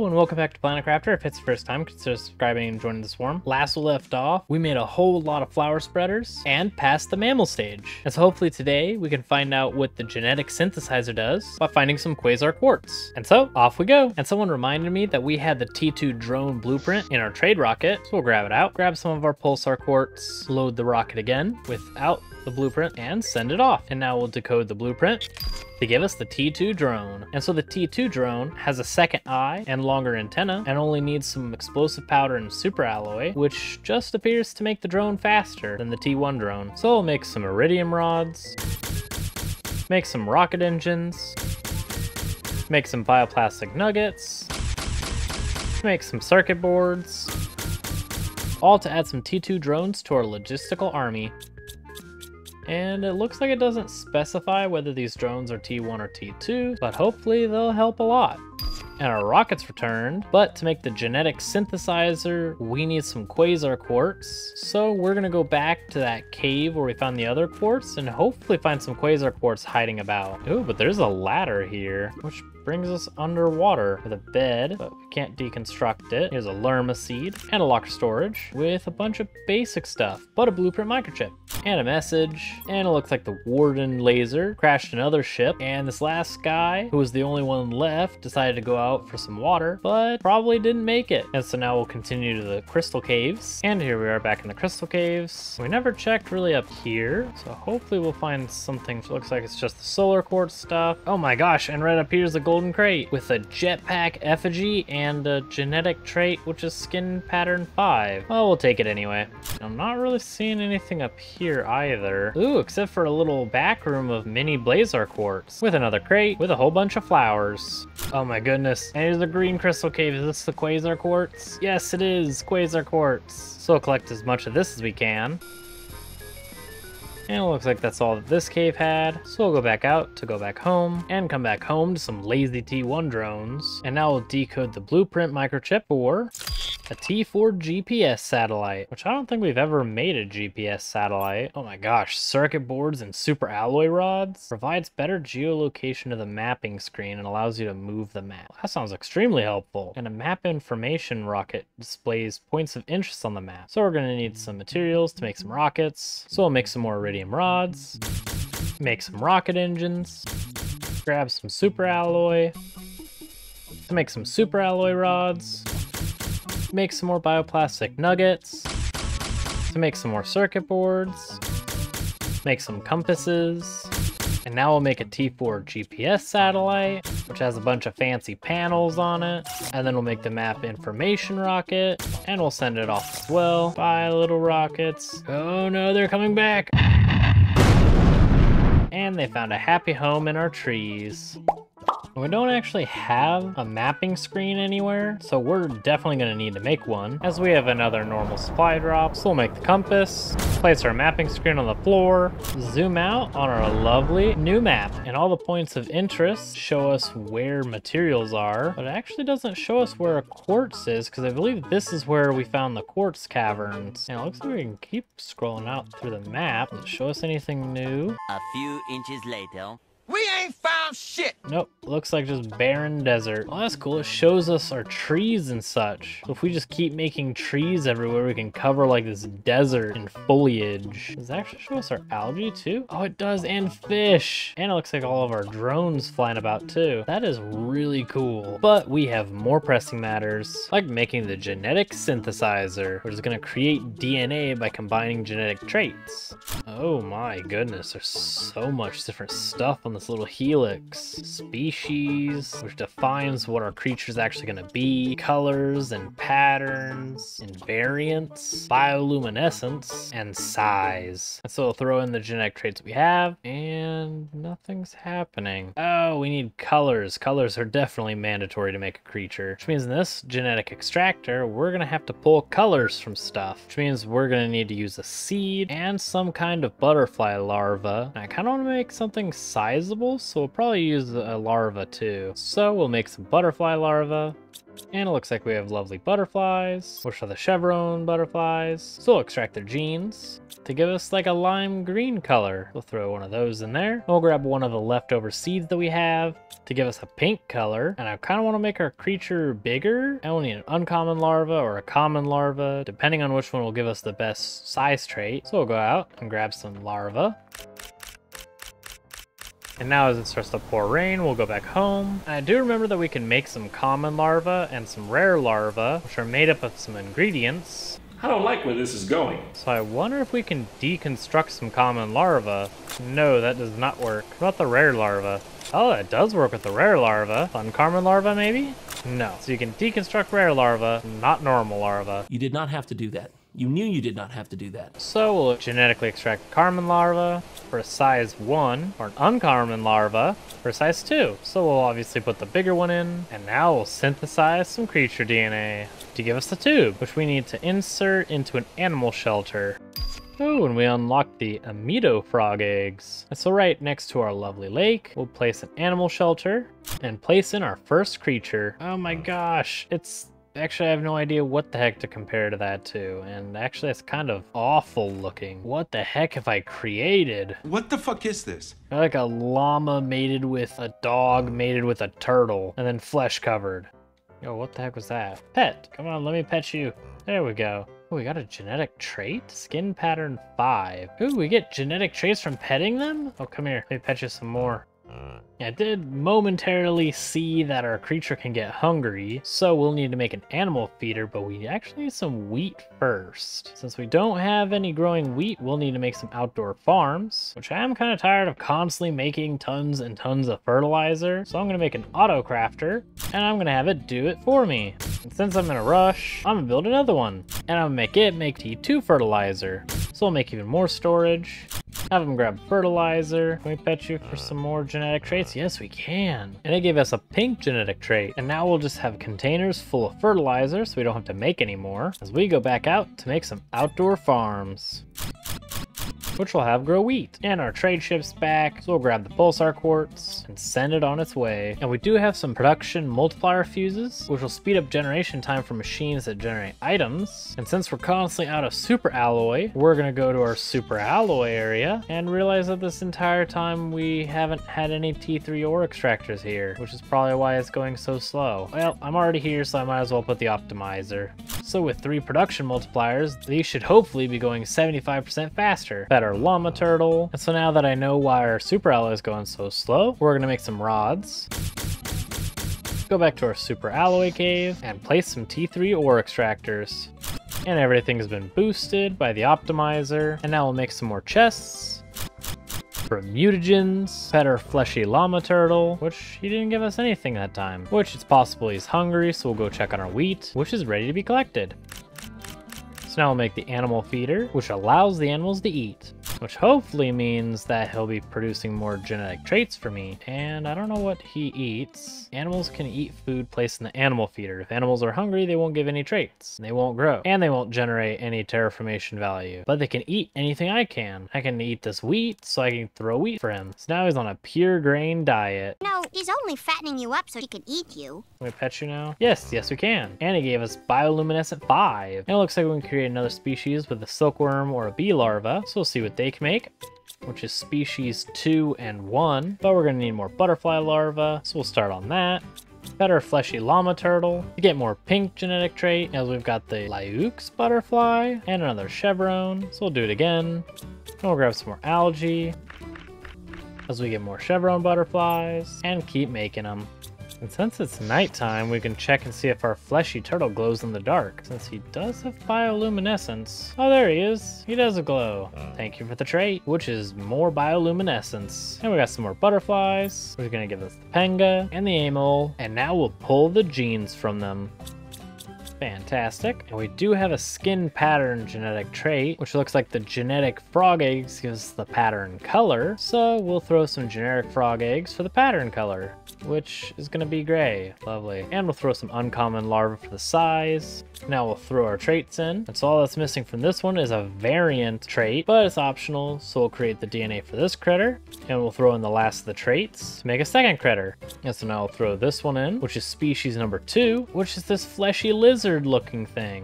Hello and welcome back to Planet Crafter. If it's your first time, consider subscribing and joining the swarm. Last we left off, we made a whole lot of flower spreaders and passed the mammal stage. And so hopefully today we can find out what the genetic synthesizer does by finding some quasar quartz. And so off we go. And someone reminded me that we had the T2 drone blueprint in our trade rocket. So we'll grab it out, grab some of our pulsar quartz, load the rocket again without the blueprint and send it off. And now we'll decode the blueprint to give us the T2 drone. And so the T2 drone has a second eye and longer antenna and only needs some explosive powder and super alloy, which just appears to make the drone faster than the T1 drone. So we'll make some iridium rods, make some rocket engines, make some bioplastic nuggets, make some circuit boards, all to add some T2 drones to our logistical army. And it looks like it doesn't specify whether these drones are T1 or T2, but hopefully they'll help a lot. And our rocket's returned, but to make the genetic synthesizer, we need some quasar quartz. So we're gonna go back to that cave where we found the other quartz and hopefully find some quasar quartz hiding about. Ooh, but there's a ladder here, which brings us underwater with a bed, but we can't deconstruct it. Here's a Larva seed and a locker storage with a bunch of basic stuff, but a blueprint microchip and a message. And it looks like the Warden laser crashed another ship, and this last guy, who was the only one left, decided to go out for some water, but probably didn't make it. And so now we'll continue to the crystal caves. And here we are back in the crystal caves. We never checked really up here, so hopefully we'll find something. It looks like it's just the solar quartz stuff. Oh my gosh, and right up here is the golden crate with a jetpack effigy and a genetic trait, which is skin pattern 5. Well, we'll take it anyway. I'm not really seeing anything up here either. Ooh, except for a little back room of mini blazar quartz with another crate with a whole bunch of flowers. Oh my goodness. And here's the green crystal cave. Is this the quasar quartz? Yes, it is quasar quartz. So we'll collect as much of this as we can. And it looks like that's all that this cave had. So we'll go back out to go back home and come back home to some lazy T1 drones. And now we'll decode the blueprint microchip for a T4 GPS satellite, which I don't think we've ever made a GPS satellite. Oh my gosh, circuit boards and super alloy rods. Provides better geolocation to the mapping screen and allows you to move the map. That sounds extremely helpful. And a map information rocket displays points of interest on the map. So we're gonna need some materials to make some rockets. So we'll make some more iridium rods, make some rocket engines, grab some super alloy to make some super alloy rods, make some more bioplastic nuggets, to make some more circuit boards, make some compasses, and now we'll make a T4 GPS satellite, which has a bunch of fancy panels on it, and then we'll make the map information rocket, and we'll send it off as well. Bye, little rockets. Oh no, they're coming back! And they found a happy home in our trees. We don't actually have a mapping screen anywhere, so we're definitely going to need to make one, as we have another normal supply drop. So we'll make the compass, place our mapping screen on the floor, zoom out on our lovely new map, and all the points of interest show us where materials are, but it actually doesn't show us where a quartz is, because I believe this is where we found the quartz caverns. And it looks like we can keep scrolling out through the map. Does it show us anything new? A few inches later. We ain't found shit! Nope, looks like just barren desert. Well, that's cool. It shows us our trees and such. So if we just keep making trees everywhere, we can cover like this desert in foliage. Does it actually show us our algae too? Oh, it does, and fish. And it looks like all of our drones flying about too. That is really cool. But we have more pressing matters, like making the genetic synthesizer, which is gonna create DNA by combining genetic traits. Oh my goodness, there's so much different stuff on this little helix. Species, which defines what our creature's actually going to be, colors and patterns, invariants, bioluminescence, and size. And so we'll throw in the genetic traits we have, and nothing's happening. Oh, we need colors. Colors are definitely mandatory to make a creature, which means in this genetic extractor, we're going to have to pull colors from stuff, which means we're going to need to use a seed and some kind of butterfly larva. And I kind of want to make something sizable, so we'll probably use a larva too. So we'll make some butterfly larva, And it looks like we have lovely butterflies, which are the chevron butterflies. So we'll extract their genes to give us like a lime green color. We'll throw one of those in there. We'll grab one of the leftover seeds that we have to give us a pink color. And I kind of want to make our creature bigger. I will need an uncommon larva or a common larva, depending on which one will give us the best size trait. So we'll go out and grab some larva. And now as it starts to pour rain, we'll go back home. And I do remember that we can make some common larva and some rare larva, which are made up of some ingredients. I don't like where this is going. So I wonder if we can deconstruct some common larva. No, that does not work. What about the rare larva? Oh, that does work with the rare larva. Uncommon larva, maybe? No. So you can deconstruct rare larva, not normal larva. You did not have to do that. You knew you did not have to do that. So we'll genetically extract a common larva for a size 1, or an uncommon larva for a size 2. So we'll obviously put the bigger one in, and now we'll synthesize some creature DNA to give us the tube, which we need to insert into an animal shelter. Oh, and we unlocked the Amido frog eggs. And so right next to our lovely lake, we'll place an animal shelter and place in our first creature. Oh my gosh, actually, I have no idea what the heck to compare to that to, and actually it's kind of awful looking. What the heck have I created? What the fuck is this? Like a llama mated with a dog mated with a turtle, and then flesh covered. Yo, what the heck was that? Pet, come on, let me pet you. There we go. Oh, we got a genetic trait? Skin pattern 5. Ooh, we get genetic traits from petting them? Oh, come here, let me pet you some more. I did momentarily see that our creature can get hungry, so we'll need to make an animal feeder, but we actually need some wheat first. Since we don't have any growing wheat, we'll need to make some outdoor farms, which I am kind of tired of constantly making tons and tons of fertilizer. So I'm going to make an auto crafter, and I'm going to have it do it for me. And since I'm in a rush, I'm going to build another one, and I'm going to make T2 fertilizer. So we'll make even more storage. Have them grab fertilizer. Can we pet you for some more genetic traits? Yes, we can. And it gave us a pink genetic trait. And now we'll just have containers full of fertilizer so we don't have to make any more as we go back out to make some outdoor farms, which will have grow wheat. And our trade ship's back, so we'll grab the pulsar quartz and send it on its way. And we do have some production multiplier fuses, which will speed up generation time for machines that generate items. And since we're constantly out of super alloy, we're gonna go to our super alloy area and realize that this entire time we haven't had any T3 ore extractors here, which is probably why it's going so slow. Well, I'm already here, so I might as well put the optimizer. So with 3 production multipliers, these should hopefully be going 75% faster. Better llama turtle. And so now that I know why our super alloy is going so slow, we're gonna make some rods. Go back to our super alloy cave and place some T3 ore extractors. And everything has been boosted by the optimizer. And now we'll make some more chests for mutagens, pet our fleshy llama turtle, which he didn't give us anything that time, which it's possible he's hungry, so we'll go check on our wheat, which is ready to be collected. So now we'll make the animal feeder, which allows the animals to eat, which hopefully means that he'll be producing more genetic traits for me. And I don't know what he eats. Animals can eat food placed in the animal feeder. If animals are hungry, they won't give any traits. They won't grow. And they won't generate any terraformation value. But they can eat anything I can. I can eat this wheat, so I can throw wheat for him. So now he's on a pure grain diet. No, he's only fattening you up so he can eat you. Can we pet you now? Yes, yes we can. And he gave us bioluminescent 5. And it looks like we can create another species with a silkworm or a bee larva. So we'll see what they can make, which is species 2 and 1. But we're gonna need more butterfly larvae, so we'll start on that. Better fleshy llama turtle to get more pink genetic trait, as we've got the Lyux butterfly and another chevron. So we'll do it again. And we'll grab some more algae as we get more chevron butterflies and keep making them. And since it's nighttime, we can check and see if our fleshy turtle glows in the dark, since he does have bioluminescence. Oh, there he is. He does glow. Thank you for the trait, which is more bioluminescence. And we got some more butterflies. We're gonna give us the penga and the amole, and now we'll pull the genes from them. Fantastic. And we do have a skin pattern genetic trait, which looks like the genetic frog eggs gives the pattern color. So we'll throw some generic frog eggs for the pattern color, which is gonna be gray. Lovely. And we'll throw some uncommon larva for the size. Now we'll throw our traits in. And so all that's missing from this one is a variant trait, but it's optional. So we'll create the DNA for this critter, and we'll throw in the last of the traits to make a second critter. And so now we'll throw this one in, which is species number 2, which is this fleshy lizard looking thing,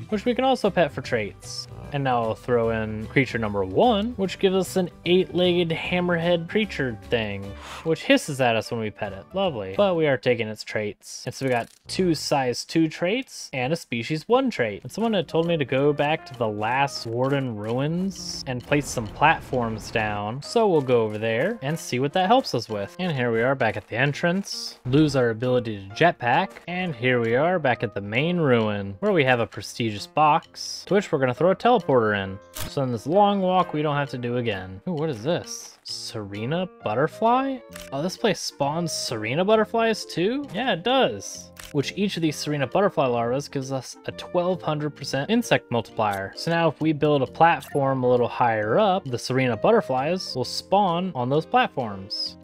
which we can also pet for traits. And now I'll throw in creature number 1, which gives us an 8-legged hammerhead creature thing, which hisses at us when we pet it. Lovely. But we are taking its traits. And so we got 2 size 2 traits and a species 1 trait. And someone had told me to go back to the last Warden ruins and place some platforms down. So we'll go over there and see what that helps us with. And here we are back at the entrance. Lose our ability to jetpack. And here we are back at the main ruin, where we have a prestigious box, to which we're going to throw a teleporter in. So in this long walk, we don't have to do again. Ooh, what is this? Serena butterfly? Oh, this place spawns Serena butterflies too? Yeah, it does. Which each of these Serena butterfly larvas gives us a 1200% insect multiplier. So now if we build a platform a little higher up, the Serena butterflies will spawn on those platforms.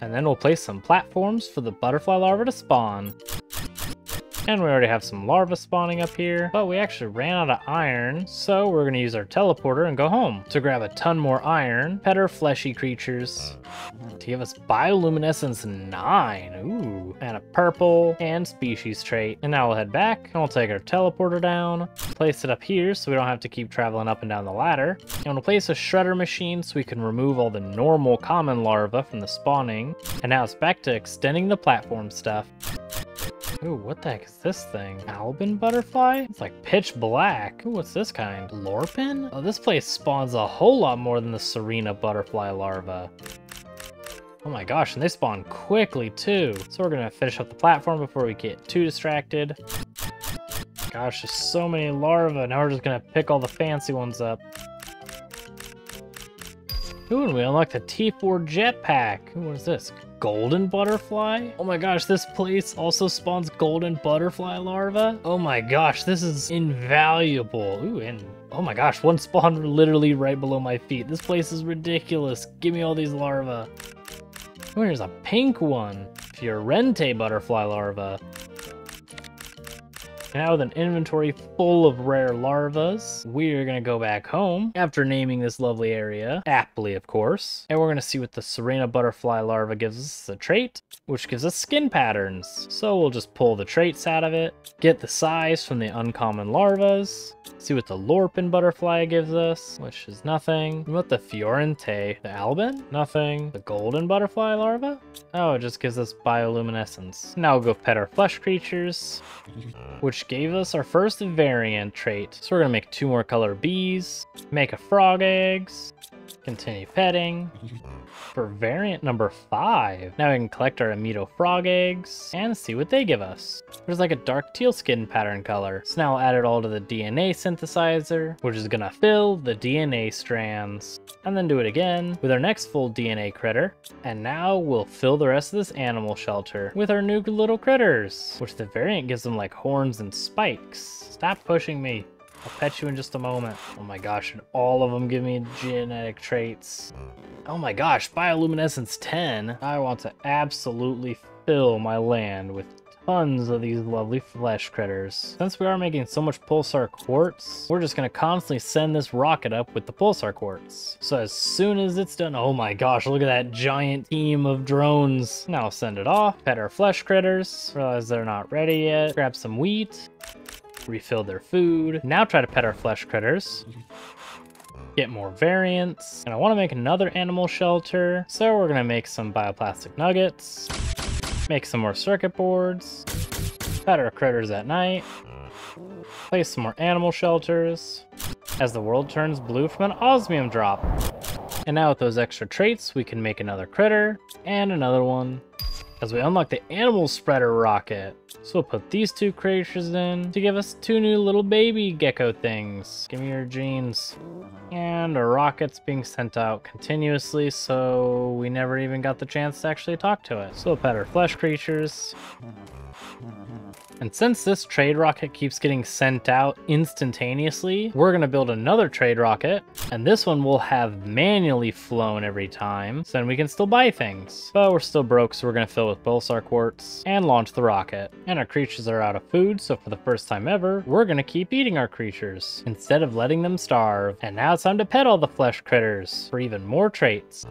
And then we'll place some platforms for the butterfly larva to spawn. And we already have some larvae spawning up here, but we actually ran out of iron, so we're gonna use our teleporter and go home to grab a ton more iron, pet our fleshy creatures, to give us bioluminescence 9, ooh, and a purple and species trait. And now we'll head back, and we'll take our teleporter down, place it up here so we don't have to keep traveling up and down the ladder, and we'll place a shredder machine so we can remove all the normal common larvae from the spawning. And now it's back to extending the platform stuff. Ooh, what the heck is this thing? Albin butterfly? It's like pitch black. Ooh, what's this kind? Lorpin? Oh, this place spawns a whole lot more than the Serena butterfly larva. Oh my gosh, and they spawn quickly too. So we're gonna finish up the platform before we get too distracted. Gosh, there's so many larvae. Now we're just gonna pick all the fancy ones up. Ooh, and we unlocked the T4 jetpack. Ooh, what is this? Golden butterfly? Oh my gosh, this place also spawns golden butterfly larva. Oh my gosh, this is invaluable. Ooh, and oh my gosh, one spawned literally right below my feet. This place is ridiculous. Give me all these larvae. Oh, here's a pink one. Fiorente butterfly larva. Now with an inventory full of rare larvas, we're gonna go back home after naming this lovely area, aptly of course, and we're gonna see what the Serena butterfly larva gives us, a trait, which gives us skin patterns. So we'll just pull the traits out of it, get the size from the uncommon larvas, see what the Lorpin butterfly gives us, which is nothing. And what the Fiorente, the Albin? Nothing. The golden butterfly larva? Oh, it just gives us bioluminescence. Now we'll go pet our flesh creatures, which gave us our first variant trait. So we're gonna make 2 more color bees, make a frog eggs, continue petting. For variant number 5, now we can collect our Amito frog eggs and see what they give us. There's like a dark teal skin pattern color. So now I'll add it all to the DNA synthesizer, which is gonna fill the DNA strands. And then do it again with our next full DNA critter. And now we'll fill the rest of this animal shelter with our new little critters, which the variant gives them like horns and spikes. Stop pushing me. I'll pet you in just a moment. Oh my gosh, and all of them give me genetic traits. Oh my gosh, bioluminescence 10. I want to absolutely fill my land with tons of these lovely flesh critters. Since we are making so much pulsar quartz, we're just gonna constantly send this rocket up with the pulsar quartz. So as soon as it's done, oh my gosh, look at that giant team of drones. Now send it off, pet our flesh critters, realize they're not ready yet, grab some wheat, refill their food. Now try to pet our flesh critters. Get more variants. And I want to make another animal shelter. So we're going to make some bioplastic nuggets. Make some more circuit boards. Pet our critters at night. Place some more animal shelters. As the world turns blue from an osmium drop. And now with those extra traits, we can make another critter and another one. as we unlock the animal spreader rocket. So we'll put these 2 creatures in to give us 2 new little baby gecko things. Give me your genes. And a rocket's being sent out continuously, so we never even got the chance to actually talk to it. So we'll pet our flesh creatures. And since this trade rocket keeps getting sent out instantaneously, we're going to build another trade rocket, and this one will have manually flown every time, so then we can still buy things. But we're still broke, so we're going to fill with pulsar quartz and launch the rocket. And our creatures are out of food, so for the first time ever, we're going to keep eating our creatures instead of letting them starve. And now it's time to pet all the flesh critters for even more traits.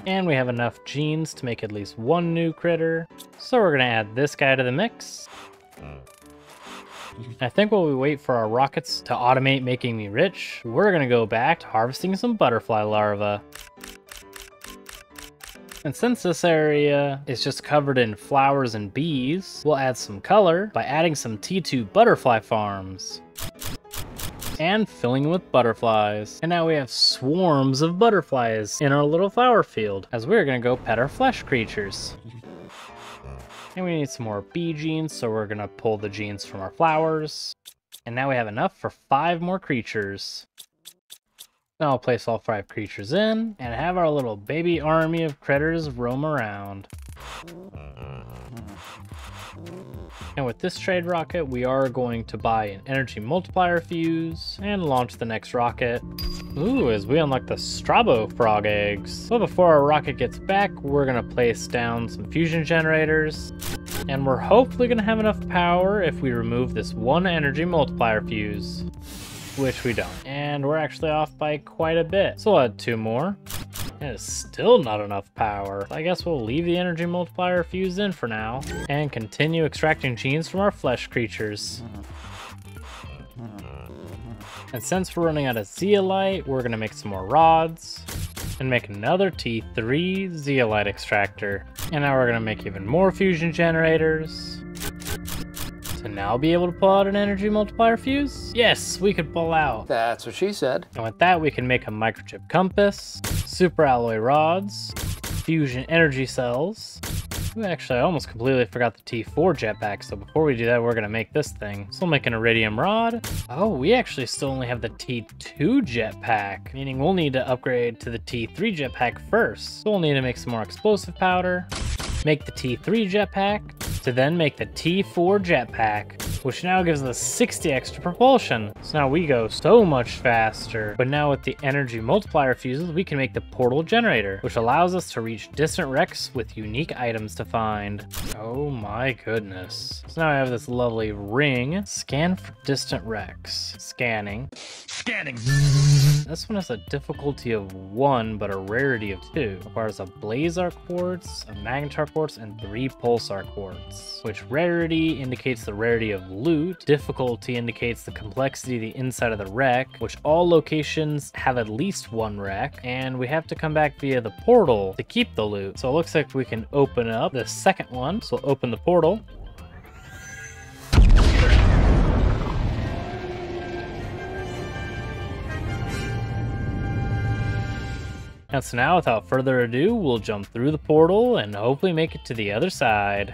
And we have enough genes to make at least 1 new critter. So we're going to add this guy to the mix. I think while we wait for our rockets to automate making me rich, we're going to go back to harvesting some butterfly larvae. And since this area is just covered in flowers and bees, we'll add some color by adding some T2 butterfly farms. And filling with butterflies. And now we have swarms of butterflies in our little flower field, as we're gonna go pet our flesh creatures. And we need some more bee genes, so we're gonna pull the genes from our flowers. And now we have enough for 5 more creatures. Now I'll place all 5 creatures in, and have our little baby army of critters roam around. And with this trade rocket, we are going to buy an energy multiplier fuse and launch the next rocket. Ooh, as we unlock the Strabo frog eggs. But before our rocket gets back, we're gonna place down some fusion generators. And we're hopefully gonna have enough power if we remove this 1 energy multiplier fuse, which we don't. And we're actually off by quite a bit. So we'll add 2 more. And it's still not enough power. I guess we'll leave the energy multiplier fused in for now and continue extracting genes from our flesh creatures. And since we're running out of zeolite, we're gonna make some more rods and make another T3 zeolite extractor. And now we're gonna make even more fusion generators to now be able to pull out an energy multiplier fuse. Yes, we could pull out. That's what she said. And with that, we can make a microchip compass, super alloy rods, fusion energy cells. Ooh, actually, I almost completely forgot the T4 jetpack, so before we do that, we're gonna make this thing. So we'll make an iridium rod. Oh, we actually still only have the T2 jetpack, meaning we'll need to upgrade to the T3 jetpack first. So we'll need to make some more explosive powder, make the T3 jetpack, to then make the T4 jetpack, which now gives us 60 extra propulsion. So now we go so much faster. But now with the energy multiplier fuses, we can make the portal generator, which allows us to reach distant wrecks with unique items to find. Oh my goodness. So now I have this lovely ring. Scan for distant wrecks. Scanning. Scanning. This one has a difficulty of 1, but a rarity of 2. Requires a blazar quartz, a magnetar quartz, and 3 pulsar quartz. Which rarity indicates the rarity of loot, difficulty indicates the complexity of the inside of the wreck, which all locations have at least 1 wreck, and we have to come back via the portal to keep the loot. So it looks like we can open up the second one. So we'll open the portal. And so now, without further ado, we'll jump through the portal and hopefully make it to the other side.